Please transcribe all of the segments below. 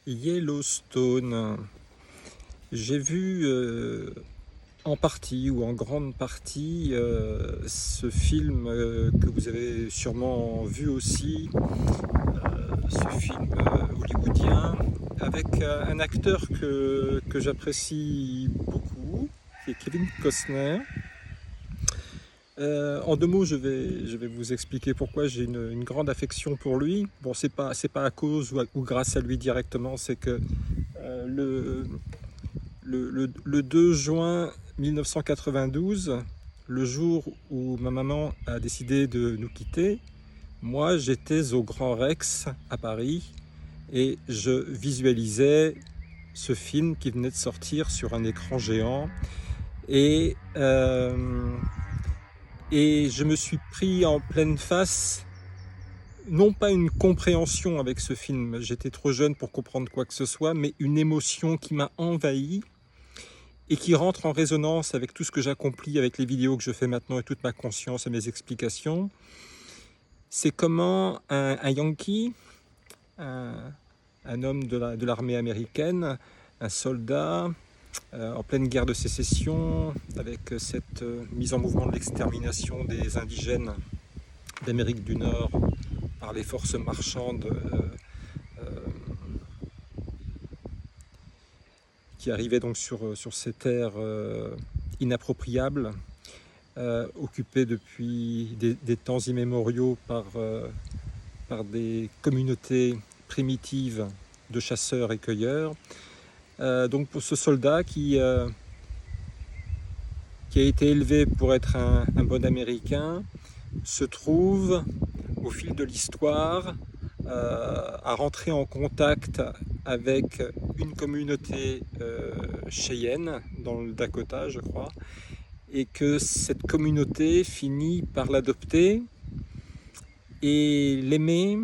Yellowstone. J'ai vu en partie ou en grande partie ce film que vous avez sûrement vu aussi, ce film hollywoodien, avec un acteur que j'apprécie beaucoup, qui est Kevin Costner. En deux mots, je vais vous expliquer pourquoi j'ai une grande affection pour lui. Bon, c'est pas à cause ou grâce à lui directement, c'est que le 2 juin 1992, le jour où ma maman a décidé de nous quitter, moi j'étais au Grand Rex à Paris et je visualisais ce film qui venait de sortir sur un écran géant. Et, euh, et je me suis pris en pleine face, non pas une compréhension avec ce film, j'étais trop jeune pour comprendre quoi que ce soit, mais une émotion qui m'a envahi et qui rentre en résonance avec tout ce que j'accomplis, avec les vidéos que je fais maintenant et toute ma conscience et mes explications. C'est comment un Yankee, un, un homme de l'armée américaine, un soldat en pleine guerre de sécession, avec cette mise en mouvement de l'extermination des indigènes d'Amérique du Nord par les forces marchandes qui arrivaient donc sur ces terres inappropriables, occupées depuis des temps immémoriaux par des communautés primitives de chasseurs et cueilleurs. Donc pour ce soldat qui a été élevé pour être un bon Américain, se trouve au fil de l'histoire à rentrer en contact avec une communauté cheyenne dans le Dakota, je crois, et que cette communauté finit par l'adopter et l'aimer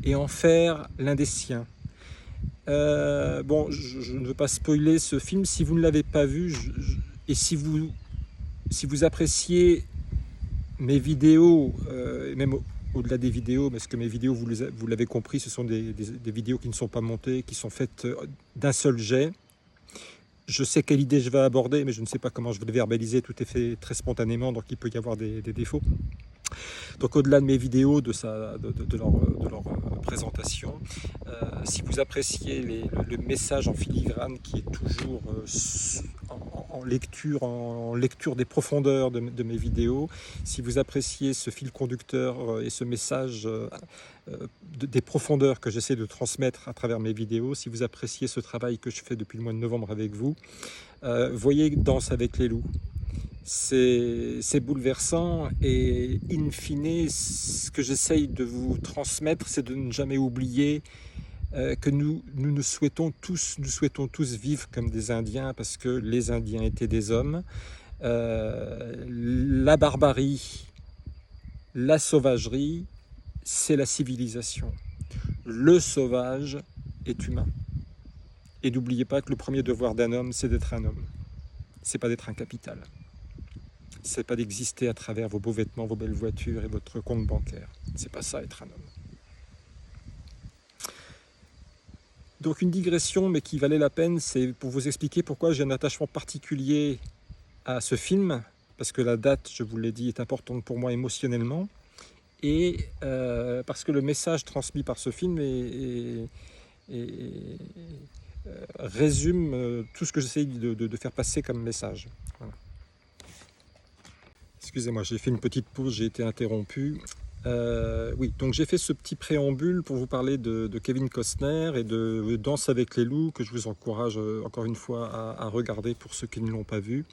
et en faire l'un des siens. Bon, je ne veux pas spoiler ce film. Si vous ne l'avez pas vu, et si vous appréciez mes vidéos, et même au-delà des vidéos, parce que mes vidéos, vous l'avez compris, ce sont des vidéos qui ne sont pas montées, qui sont faites d'un seul jet. Je sais quelle idée je vais aborder, mais je ne sais pas comment je vais le verbaliser. Tout est fait très spontanément, donc il peut y avoir des défauts. Donc au-delà de mes vidéos, de leur présentation, si vous appréciez le message en filigrane qui est toujours en lecture des profondeurs de mes vidéos, si vous appréciez ce fil conducteur et ce message des profondeurs que j'essaie de transmettre à travers mes vidéos, si vous appréciez ce travail que je fais depuis le mois de novembre avec vous, voyez Danse avec les loups. C'est bouleversant et in fine, ce que j'essaye de vous transmettre, c'est de ne jamais oublier que nous souhaitons tous vivre comme des Indiens parce que les Indiens étaient des hommes. La barbarie, la sauvagerie, c'est la civilisation. Le sauvage est humain. Et n'oubliez pas que le premier devoir d'un homme, c'est d'être un homme. C'est pas d'être un capital. C'est pas d'exister à travers vos beaux vêtements, vos belles voitures et votre compte bancaire. C'est pas ça être un homme. Donc une digression, mais qui valait la peine, c'est pour vous expliquer pourquoi j'ai un attachement particulier à ce film, parce que la date, je vous l'ai dit, est importante pour moi émotionnellement, et parce que le message transmis par ce film résume tout ce que j'essaye de faire passer comme message. Voilà. Excusez-moi, j'ai fait une petite pause, j'ai été interrompu. Oui, donc j'ai fait ce petit préambule pour vous parler de Kevin Costner et de Danse avec les loups, que je vous encourage encore une fois à regarder pour ceux qui ne l'ont pas vu.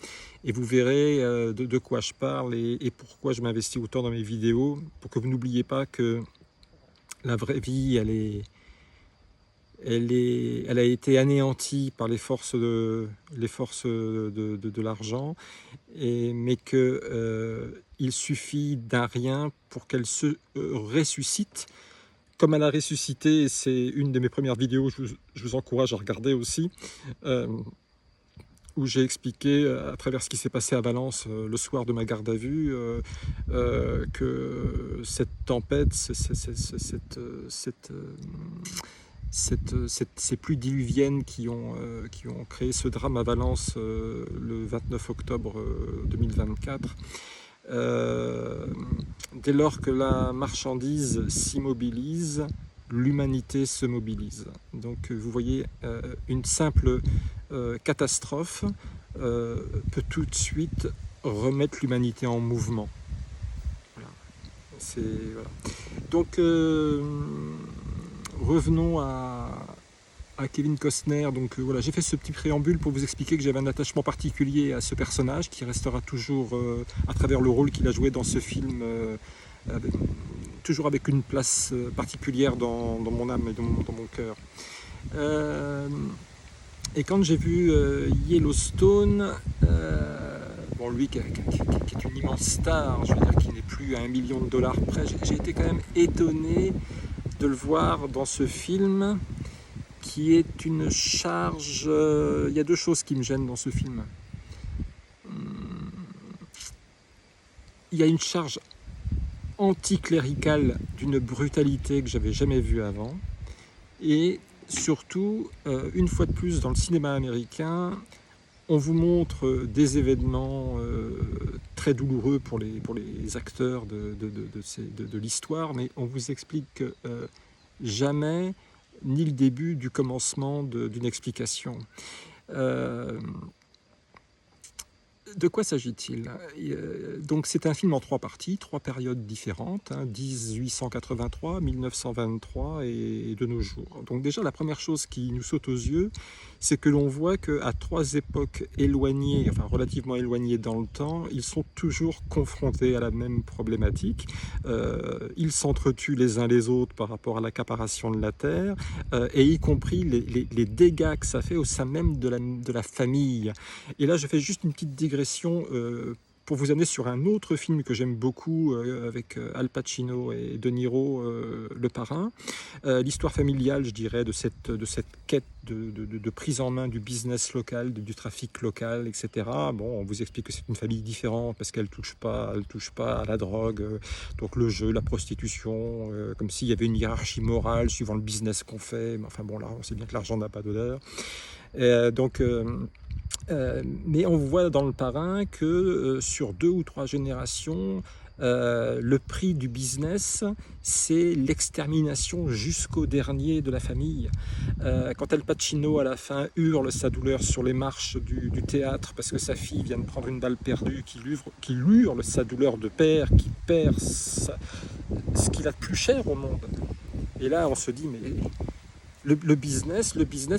Et vous verrez de quoi je parle et pourquoi je m'investis autant dans mes vidéos, pour que vous n'oubliez pas que la vraie vie, elle a été anéantie par les forces de l'argent, mais qu'il suffit d'un rien pour qu'elle se ressuscite, comme elle a ressuscité. Et c'est une de mes premières vidéos, je vous encourage à regarder aussi, où j'ai expliqué à travers ce qui s'est passé à Valence le soir de ma garde à vue que cette tempête, ces pluies diluviennes qui ont créé ce drame à Valence le 29 octobre 2024. Dès lors que la marchandise s'immobilise, l'humanité se mobilise. Donc vous voyez, une simple catastrophe peut tout de suite remettre l'humanité en mouvement. Voilà. Voilà. Donc revenons à Kevin Costner. Donc voilà, j'ai fait ce petit préambule pour vous expliquer que j'avais un attachement particulier à ce personnage qui restera toujours à travers le rôle qu'il a joué dans ce film, toujours avec une place particulière dans mon âme et dans mon cœur. Et quand j'ai vu Yellowstone, bon, lui qui est une immense star, je veux dire, qui n'est plus à $1 million près, j'ai été quand même étonné de le voir dans ce film qui est une charge. Il y a deux choses qui me gênent dans ce film. Il y a une charge anticléricale d'une brutalité que j'avais jamais vue avant, et surtout, une fois de plus, dans le cinéma américain, on vous montre des événements très douloureux pour les acteurs de l'histoire, mais on vous explique que jamais ni le début du commencement d'une explication. De quoi s'agit-il? Donc c'est un film en 3 parties, 3 périodes différentes, 1883, 1923 et de nos jours. Donc déjà la première chose qui nous saute aux yeux, c'est que l'on voit qu'à 3 époques éloignées, enfin relativement éloignées dans le temps, ils sont toujours confrontés à la même problématique. Ils s'entretuent les uns les autres par rapport à l'accaparation de la terre, et y compris les dégâts que ça fait au sein même de la famille. Et là je fais juste une petite digression pour vous amener sur un autre film que j'aime beaucoup avec Al Pacino et De Niro, Le Parrain. L'histoire familiale, je dirais, de cette quête de prise en main du business local, du trafic local, etc. Bon, on vous explique que c'est une famille différente parce qu'elle touche pas à la drogue, donc le jeu, la prostitution, comme s'il y avait une hiérarchie morale suivant le business qu'on fait. Mais enfin bon, là, on sait bien que l'argent n'a pas d'odeur. Mais on voit dans Le Parrain que sur 2 ou 3 générations, le prix du business, c'est l'extermination jusqu'au dernier de la famille. Quand Al Pacino, à la fin, hurle sa douleur sur les marches du théâtre parce que sa fille vient de prendre une balle perdue, qu'il hurle sa douleur de père, qui perd ce qu'il a de plus cher au monde. Et là, on se dit, mais le business,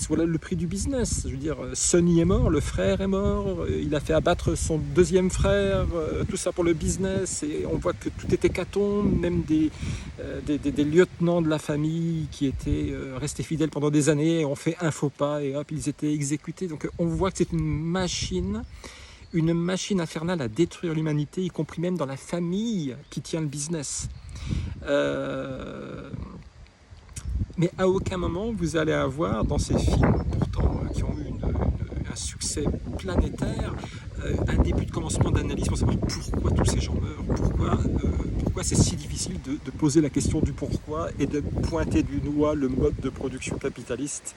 voilà le prix du business. Je veux dire, Sonny est mort, le frère est mort, il a fait abattre son deuxième frère, tout ça pour le business, et on voit que tout est hécatombe, même des lieutenants de la famille qui étaient restés fidèles pendant des années, ont fait un faux pas, et hop, ils étaient exécutés. Donc on voit que c'est une machine infernale à détruire l'humanité, y compris même dans la famille qui tient le business. Mais à aucun moment vous allez avoir dans ces films, pourtant qui ont eu un succès planétaire, un début de commencement d'analyse pour savoir pourquoi tous ces gens meurent, pourquoi c'est si difficile de poser la question du pourquoi et de pointer du doigt le mode de production capitaliste.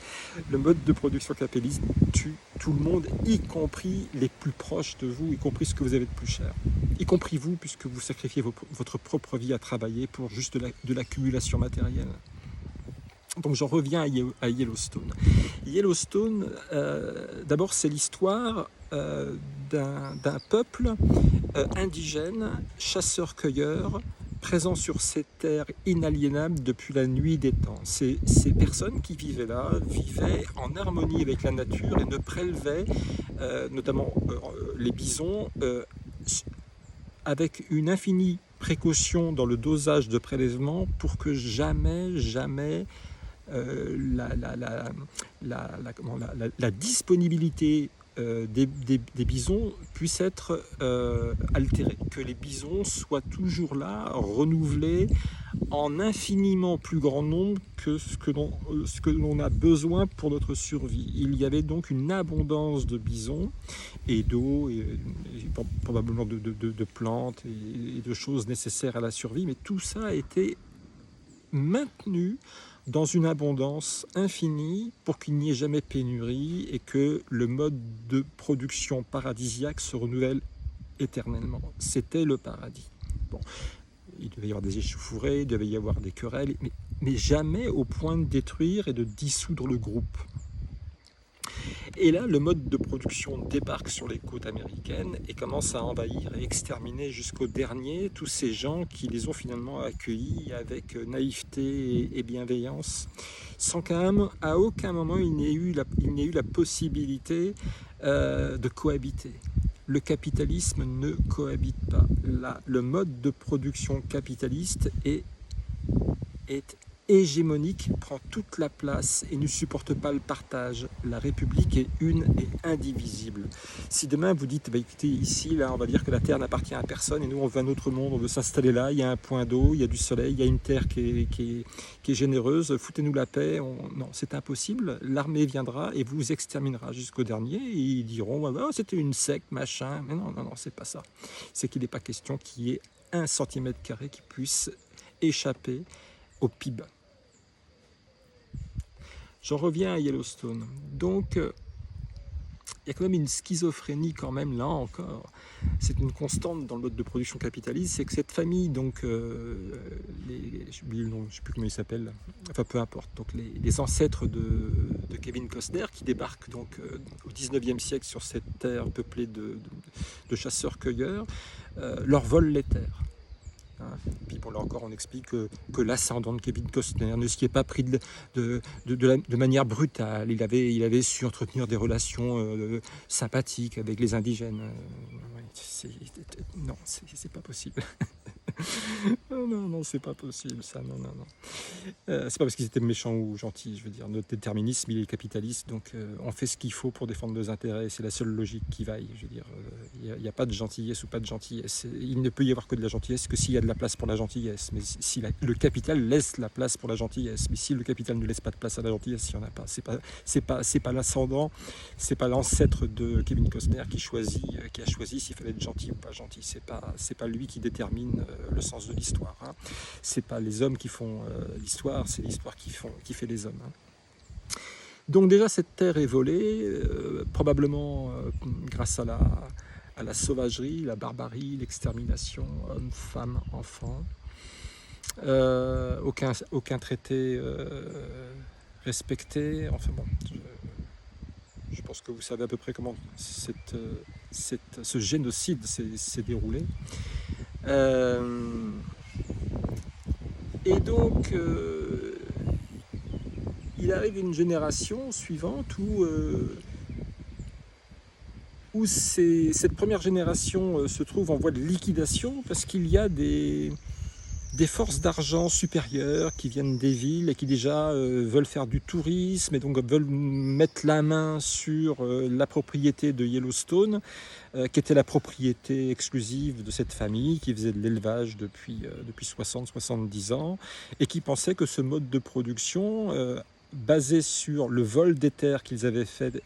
Le mode de production capitaliste tue tout le monde, y compris les plus proches de vous, y compris ce que vous avez de plus cher. Y compris vous, puisque vous sacrifiez votre propre vie à travailler pour juste de l'accumulation matérielle. Donc j'en reviens à Yellowstone. Yellowstone, d'abord c'est l'histoire d'un peuple indigène, chasseur-cueilleur, présent sur ces terres inaliénables depuis la nuit des temps. Ces personnes qui vivaient là vivaient en harmonie avec la nature et ne prélevaient, notamment les bisons, avec une infinie précaution dans le dosage de prélèvement pour que jamais la disponibilité des bisons puisse être altérée, que les bisons soient toujours là, renouvelés en infiniment plus grand nombre que ce que l'on a besoin pour notre survie. Il y avait donc une abondance de bisons et d'eau, et probablement de plantes et de choses nécessaires à la survie, mais tout ça a été maintenu dans une abondance infinie pour qu'il n'y ait jamais pénurie et que le mode de production paradisiaque se renouvelle éternellement. C'était le paradis. Bon, il devait y avoir des échauffourées, il devait y avoir des querelles, mais jamais au point de détruire et de dissoudre le groupe. Et là, le mode de production débarque sur les côtes américaines et commence à envahir et exterminer jusqu'au dernier tous ces gens qui les ont finalement accueillis avec naïveté et bienveillance, sans qu'à aucun moment il n'ait eu la possibilité de cohabiter. Le capitalisme ne cohabite pas. Le mode de production capitaliste est hégémonique, prend toute la place et ne supporte pas le partage. La République est une et indivisible. Si demain vous dites, écoutez, ici, là, on va dire que la Terre n'appartient à personne et nous, on veut un autre monde, on veut s'installer là, il y a un point d'eau, il y a du soleil, il y a une Terre qui est généreuse, foutez-nous la paix. Non, c'est impossible. L'armée viendra et vous exterminera jusqu'au dernier et ils diront, oh, c'était une secte, machin. Mais non, c'est pas ça. C'est qu'il n'est pas question qu'il y ait 1 centimètre carré qui puisse échapper au PIB. J'en reviens à Yellowstone. Donc, il y a quand même une schizophrénie quand même, là encore. C'est une constante dans le mode de production capitaliste, c'est que cette famille, donc, j'oublie le nom, je ne sais plus comment il s'appelle, enfin peu importe, donc les ancêtres de Kevin Costner qui débarquent donc, au 19e siècle sur cette terre peuplée de chasseurs-cueilleurs, leur volent les terres. Puis bon, là encore, on explique que l'ascendant de Kevin Costner ne s'y est pas pris de manière brutale. Il avait su entretenir des relations sympathiques avec les indigènes. Non, c'est pas possible. Non, c'est pas possible, ça. Non. C'est pas parce qu'ils étaient méchants ou gentils, je veux dire. Notre déterminisme, il est capitaliste, donc on fait ce qu'il faut pour défendre nos intérêts. C'est la seule logique qui vaille. Je veux dire, il n'y a pas de gentillesse ou pas de gentillesse. Il ne peut y avoir que de la gentillesse que s'il y a de la place pour la gentillesse. Mais si le capital laisse la place pour la gentillesse, mais si le capital ne laisse pas de place à la gentillesse, il n'y en a pas. C'est pas l'ascendant, c'est pas l'ancêtre de Kevin Costner qui a choisi s'il fallait être gentil ou pas gentil. C'est pas lui qui détermine le sens de l'histoire. C'est pas les hommes qui font l'histoire, c'est l'histoire qui fait les hommes. Donc déjà cette terre est volée, probablement grâce à la sauvagerie, la barbarie, l'extermination, hommes, femmes, enfants. Aucun traité respecté. Enfin bon, je pense que vous savez à peu près comment ce génocide s'est déroulé. Et donc, il arrive une génération suivante où cette première génération se trouve en voie de liquidation parce qu'il y a des forces d'argent supérieures qui viennent des villes et qui déjà veulent faire du tourisme et donc veulent mettre la main sur la propriété de Yellowstone, qui était la propriété exclusive de cette famille qui faisait de l'élevage depuis 60-70 ans et qui pensait que ce mode de production basé sur le vol des terres qu'ils avaient fait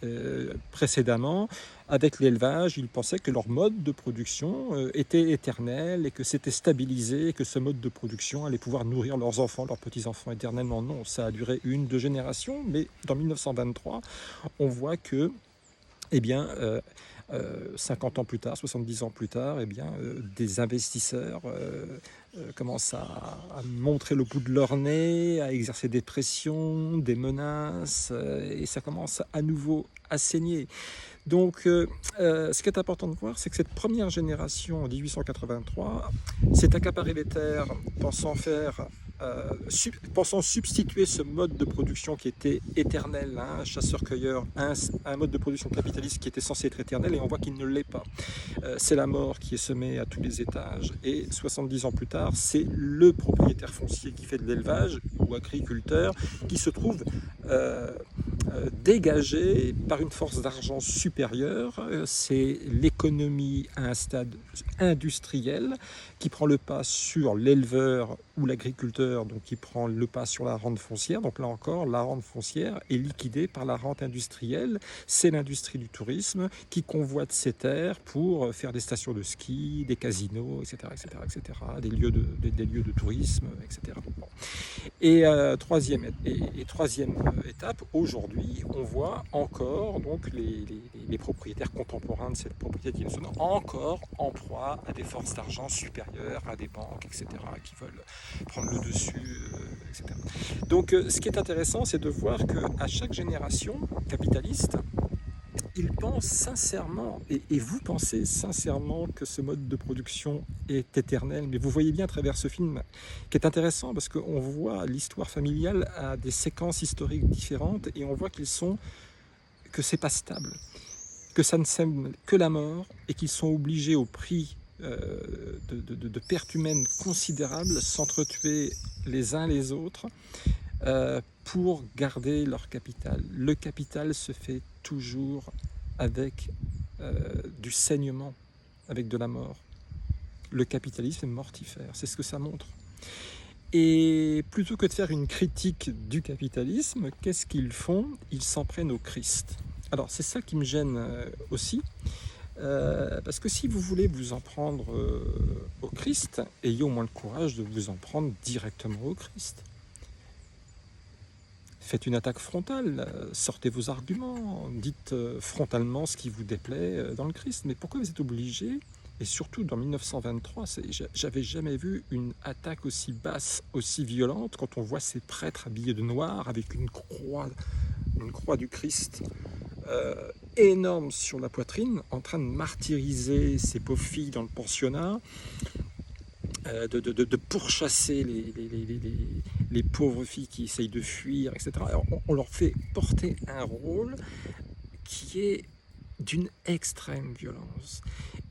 précédemment, avec l'élevage, ils pensaient que leur mode de production était éternel et que c'était stabilisé et que ce mode de production allait pouvoir nourrir leurs enfants, leurs petits-enfants éternellement. Non, ça a duré 1-2 générations, mais dans 1923, on voit que, 50 ans plus tard, 70 ans plus tard, des investisseurs commencent à montrer le bout de leur nez, à exercer des pressions, des menaces, et ça commence à nouveau à saigner. Donc, ce qui est important de voir, c'est que cette première génération, en 1883, s'est accaparée les terres, pensant substituer ce mode de production qui était éternel, chasseur-cueilleur, un mode de production capitaliste qui était censé être éternel, et on voit qu'il ne l'est pas. C'est la mort qui est semée à tous les étages, et 70 ans plus tard, c'est le propriétaire foncier qui fait de l'élevage, ou agriculteur, qui se trouve dégagé par une force d'argent supérieure. C'est l'économie à un stade industriel qui prend le pas sur l'éleveur ou l'agriculteur, donc qui prend le pas sur la rente foncière. Donc là encore, la rente foncière est liquidée par la rente industrielle. C'est l'industrie du tourisme qui convoite ces terres pour faire des stations de ski, des casinos, etc., etc., etc., des lieux de tourisme, etc. Bon. Et troisième étape, aujourd'hui, on voit encore donc les propriétaires contemporains de cette propriété qui sont encore en proie à des forces d'argent supérieures, à des banques, etc., qui veulent prendre le dessus, etc. Donc, ce qui est intéressant, c'est de voir qu'à chaque génération capitaliste, ils pensent sincèrement, et vous pensez sincèrement que ce mode de production est éternel, mais vous voyez bien à travers ce film qui est intéressant parce qu'on voit l'histoire familiale à des séquences historiques différentes et on voit que c'est pas stable, que ça ne sème que la mort et qu'ils sont obligés au prix de pertes humaines considérables s'entretuer les uns les autres pour garder leur capital. Le capital se fait toujours avec du saignement, avec de la mort. Le capitalisme est mortifère, c'est ce que ça montre. Et plutôt que de faire une critique du capitalisme, qu'est-ce qu'ils font? Ils s'en prennent au Christ. Alors c'est ça qui me gêne aussi, parce que si vous voulez vous en prendre au Christ, ayez au moins le courage de vous en prendre directement au Christ. Faites une attaque frontale, sortez vos arguments, dites frontalement ce qui vous déplaît dans le Christ. Mais pourquoi vous êtes obligé? Et surtout dans 1923, j'avais jamais vu une attaque aussi basse, aussi violente, quand on voit ces prêtres habillés de noir avec une croix du Christ énorme sur la poitrine, en train de martyriser ces pauvres filles dans le pensionnat. De pourchasser les pauvres filles qui essayent de fuir, etc. Alors, on leur fait porter un rôle qui est d'une extrême violence.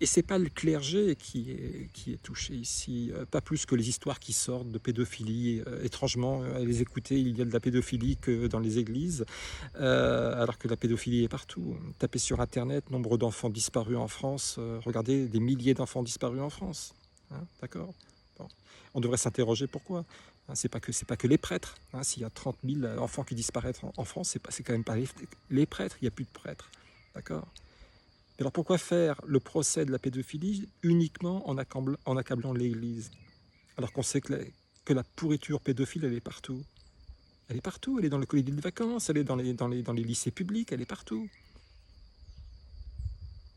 Et c'est pas le clergé qui est touché ici, pas plus que les histoires qui sortent de pédophilie. Étrangement, à les écouter, il y a de la pédophilie que dans les églises, alors que la pédophilie est partout. Tapez sur Internet, nombre d'enfants disparus en France, regardez des milliers d'enfants disparus en France. Hein, d'accord. Bon. On devrait s'interroger pourquoi. Hein, c'est pas que les prêtres. Hein, s'il y a 30 000 enfants qui disparaissent en France, c'est quand même pas les prêtres. Il n'y a plus de prêtres. D'accord. Mais alors pourquoi faire le procès de la pédophilie uniquement en accablant l'Église, alors qu'on sait que la pourriture pédophile, elle est partout. Elle est partout. Elle est dans le collier de vacances. Elle est dans les lycées publics. Elle est partout.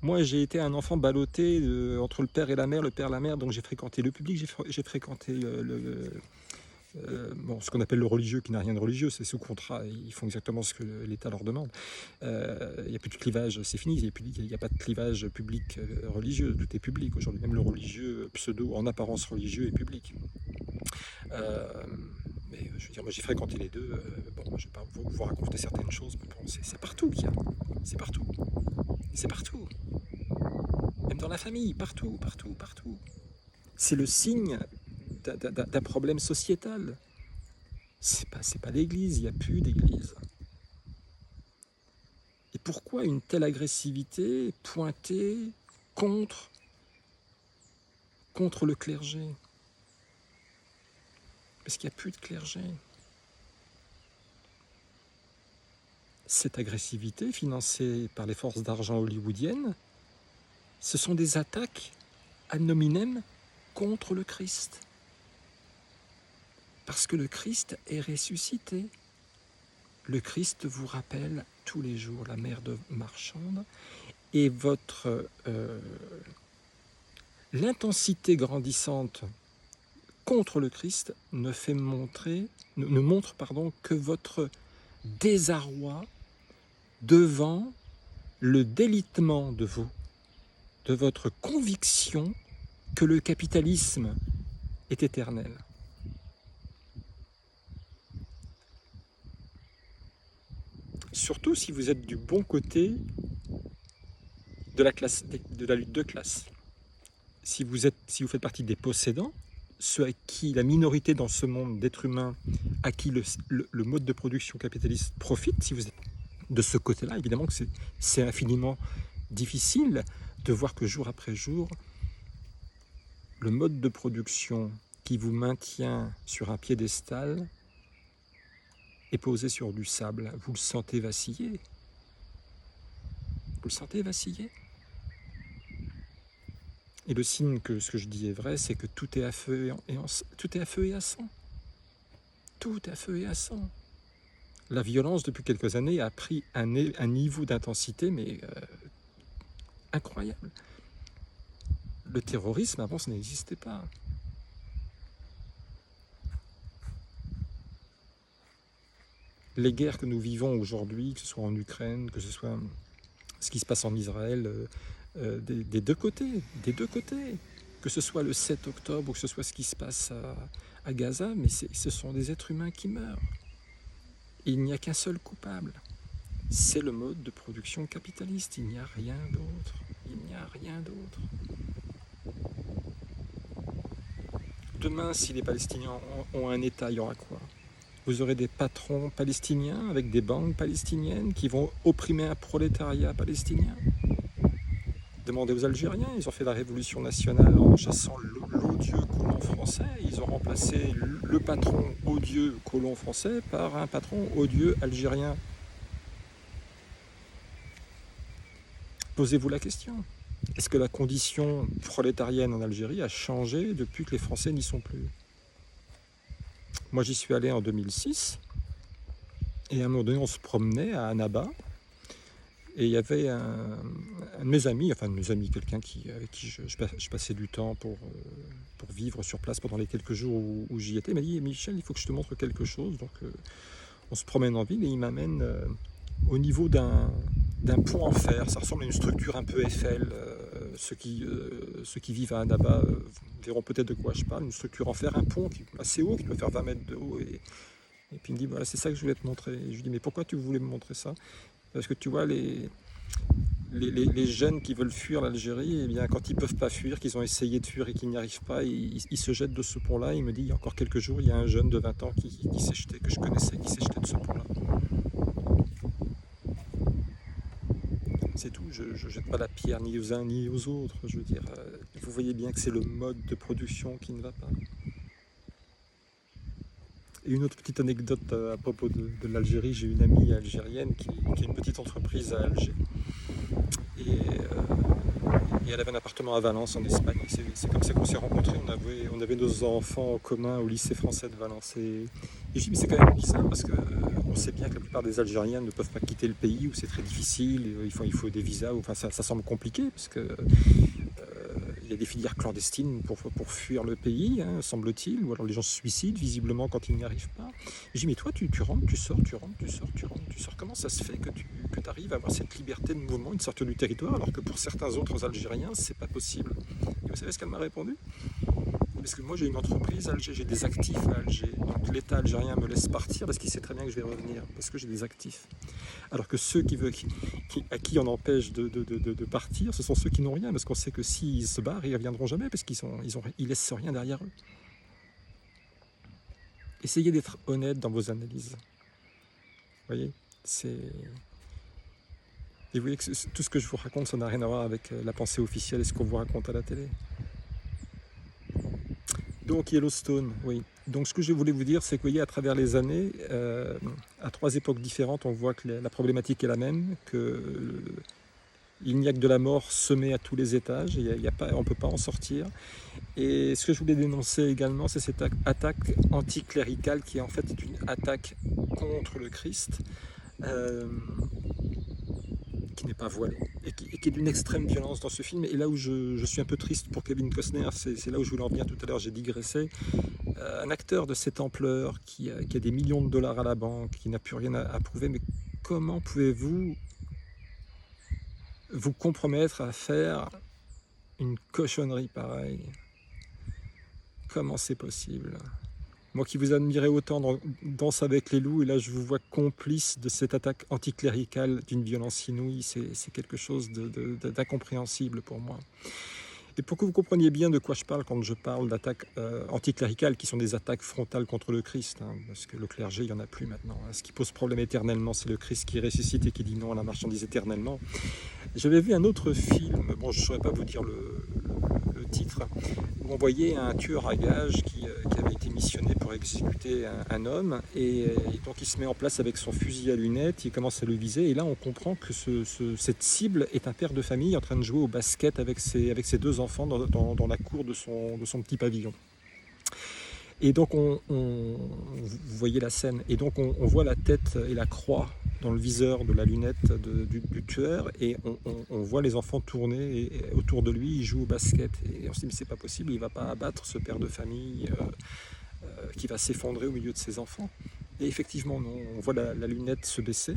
Moi, j'ai été un enfant ballotté entre le père et la mère, donc j'ai fréquenté le public, j'ai fréquenté ce qu'on appelle le religieux, qui n'a rien de religieux, c'est sous contrat, ils font exactement ce que l'État leur demande. Il n'y a plus de clivage, c'est fini, il n'y a pas de clivage public religieux, tout est public aujourd'hui, même le religieux pseudo, en apparence religieux, est public. Mais je veux dire, moi j'ai fréquenté les deux, bon, je ne vais pas vous raconter certaines choses, mais bon, c'est partout qu'il y a, c'est partout. C'est partout. Même dans la famille, partout, partout, partout. C'est le signe d'un problème sociétal. C'est pas l'Église, il n'y a plus d'Église. Et pourquoi une telle agressivité pointée contre le clergé? Parce qu'il n'y a plus de clergé. Cette agressivité, financée par les forces d'argent hollywoodiennes, ce sont des attaques ad nominem contre le Christ. Parce que le Christ est ressuscité. Le Christ vous rappelle tous les jours la mère de Marchande et l'intensité grandissante contre le Christ ne montre que votre désarroi devant le délitement de votre conviction que le capitalisme est éternel. Surtout si vous êtes du bon côté de la lutte de classe. Si vous faites partie des possédants, ceux à qui la minorité dans ce monde d'êtres humains, à qui le mode de production capitaliste profite, si vous êtes de ce côté-là, évidemment que c'est infiniment difficile de voir que jour après jour, le mode de production qui vous maintient sur un piédestal est posé sur du sable. Vous le sentez vaciller. Vous le sentez vaciller. Et le signe que ce que je dis est vrai, c'est que tout est à feu tout est à feu et à sang. Tout est à feu et à sang. La violence, depuis quelques années, a pris un niveau d'intensité, mais incroyable. Le terrorisme, avant, ça n'existait pas. Les guerres que nous vivons aujourd'hui, que ce soit en Ukraine, que ce soit ce qui se passe en Israël, des deux côtés, que ce soit le 7 octobre ou que ce soit ce qui se passe à Gaza, mais ce sont des êtres humains qui meurent. Et il n'y a qu'un seul coupable. C'est le mode de production capitaliste. Il n'y a rien d'autre. Il n'y a rien d'autre. Demain, si les Palestiniens ont un État, il y aura quoi? Vous aurez des patrons palestiniens avec des banques palestiniennes qui vont opprimer un prolétariat palestinien. Demandez aux Algériens, ils ont fait la révolution nationale en chassant l'odieux colon français. Ils ont remplacé le patron odieux colon français par un patron odieux algérien. Posez-vous la question. Est-ce que la condition prolétarienne en Algérie a changé depuis que les Français n'y sont plus? Moi, j'y suis allé en 2006. Et à un moment donné, on se promenait à Annaba. Et il y avait un de mes amis, quelqu'un avec qui je passais du temps pour vivre sur place pendant les quelques jours où j'y étais. Il m'a dit: Michel, il faut que je te montre quelque chose. Donc on se promène en ville et il m'amène au niveau d'un pont en fer. Ça ressemble à une structure un peu Eiffel. Ceux qui vivent à Annaba verront peut-être de quoi je parle. Une structure en fer, un pont assez haut, qui doit faire 20 mètres de haut. Et puis il me dit: voilà, c'est ça que je voulais te montrer. Et je lui dis: mais pourquoi tu voulais me montrer ça? Parce que tu vois, les jeunes qui veulent fuir l'Algérie, eh bien, quand ils ne peuvent pas fuir, qu'ils ont essayé de fuir et qu'ils n'y arrivent pas, ils se jettent de ce pont-là. Il me dit: il y a encore quelques jours, il y a un jeune de 20 ans qui s'est jeté, que je connaissais, qui s'est jeté de ce pont-là. C'est tout, je ne jette pas la pierre ni aux uns ni aux autres. Je veux dire, vous voyez bien que c'est le mode de production qui ne va pas. Et une autre petite anecdote à propos de l'Algérie, j'ai une amie algérienne qui a une petite entreprise à Alger. Et elle avait un appartement à Valence, en Espagne. C'est comme ça qu'on s'est rencontrés. On avait nos enfants en commun au lycée français de Valence. Et je dis: mais c'est quand même bizarre parce qu'on sait bien que la plupart des Algériens ne peuvent pas quitter le pays, où c'est très difficile, il faut des visas, enfin ça semble compliqué parce que il y a des filières clandestines pour fuir le pays, hein, semble-t-il, ou alors les gens se suicident visiblement quand ils n'y arrivent pas. Je dis: mais toi tu rentres, tu sors, tu rentres, tu sors, tu rentres, tu sors. Comment ça se fait que tu arrives à avoir cette liberté de mouvement et de sortir du territoire, alors que pour certains autres Algériens, c'est pas possible? Et vous savez ce qu'elle m'a répondu? Parce que moi j'ai une entreprise à Alger, j'ai des actifs à Alger. Donc l'État algérien me laisse partir parce qu'il sait très bien que je vais revenir, parce que j'ai des actifs. Alors que ceux à qui on empêche de partir, ce sont ceux qui n'ont rien, parce qu'on sait que s'ils se barrent, ils ne reviendront jamais, parce qu'ils laissent rien derrière eux. Essayez d'être honnête dans vos analyses. Vous voyez, et vous voyez que tout ce que je vous raconte, ça n'a rien à voir avec la pensée officielle et ce qu'on vous raconte à la télé. Donc Yellowstone, oui. Donc ce que je voulais vous dire, c'est que, vous voyez, à travers les années, à 3 époques différentes, on voit que la problématique est la même, il n'y a que de la mort semée à tous les étages, on ne peut pas en sortir. Et ce que je voulais dénoncer également, c'est cette attaque anticléricale qui en fait est une attaque contre le Christ, qui n'est pas voilée, et qui est d'une extrême violence dans ce film. Et là où je suis un peu triste pour Kevin Costner, c'est là où je voulais en venir tout à l'heure, j'ai digressé. Un acteur de cette ampleur, qui a des millions de dollars à la banque, qui n'a plus rien à prouver, mais comment pouvez-vous vous compromettre à faire une cochonnerie pareille? Comment c'est possible? Moi qui vous admirais autant dans Danse avec les loups, et là je vous vois complice de cette attaque anticléricale d'une violence inouïe, c'est quelque chose d'incompréhensible pour moi. Et pour que vous compreniez bien de quoi je parle quand je parle d'attaques anticléricales, qui sont des attaques frontales contre le Christ, hein, parce que le clergé, il n'y en a plus maintenant. Hein. Ce qui pose problème éternellement, c'est le Christ qui ressuscite et qui dit non à la marchandise éternellement. J'avais vu un autre film, bon, je ne saurais pas vous dire le titre, où on voyait un tueur à gages qui avait été missionné pour exécuter un homme, et donc il se met en place avec son fusil à lunettes, il commence à le viser, et là on comprend que cette cible est un père de famille en train de jouer au basket avec ses deux enfants dans la cour de son petit pavillon. Et donc vous voyez la scène, et donc on voit la tête et la croix dans le viseur de la lunette du tueur, et on voit les enfants tourner et autour de lui, il joue au basket, et on se dit mais c'est pas possible, il va pas abattre ce père de famille qui va s'effondrer au milieu de ses enfants. Et effectivement, on voit la lunette se baisser,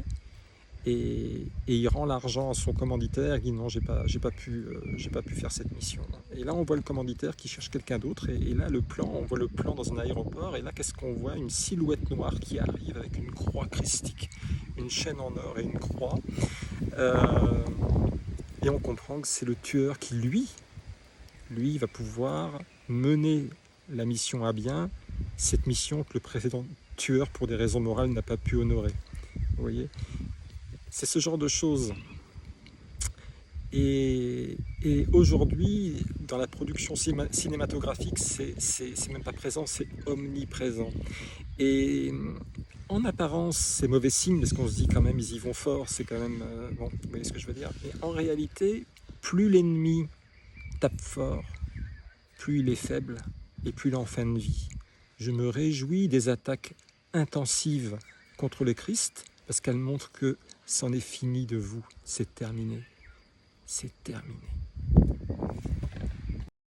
et il rend l'argent à son commanditaire, il dit non, j'ai pas pu faire cette mission. Et là on voit le commanditaire qui cherche quelqu'un d'autre, et là on voit le plan dans un aéroport, et là qu'est-ce qu'on voit? Une silhouette noire qui arrive avec une croix christique, une chaîne en or et une croix, et on comprend que c'est le tueur qui lui va pouvoir mener la mission à bien, cette mission que le précédent tueur pour des raisons morales n'a pas pu honorer. Vous voyez, c'est ce genre de choses. Et aujourd'hui, dans la production cinématographique, c'est même pas présent, c'est omniprésent. Et en apparence, c'est mauvais signe, parce qu'on se dit quand même, ils y vont fort, c'est quand même... bon, vous voyez ce que je veux dire. Mais en réalité, plus l'ennemi tape fort, plus il est faible, et plus il est en fin de vie. Je me réjouis des attaques intensives contre le Christ, parce qu'elles montrent que c'en est fini de vous, c'est terminé. C'est terminé.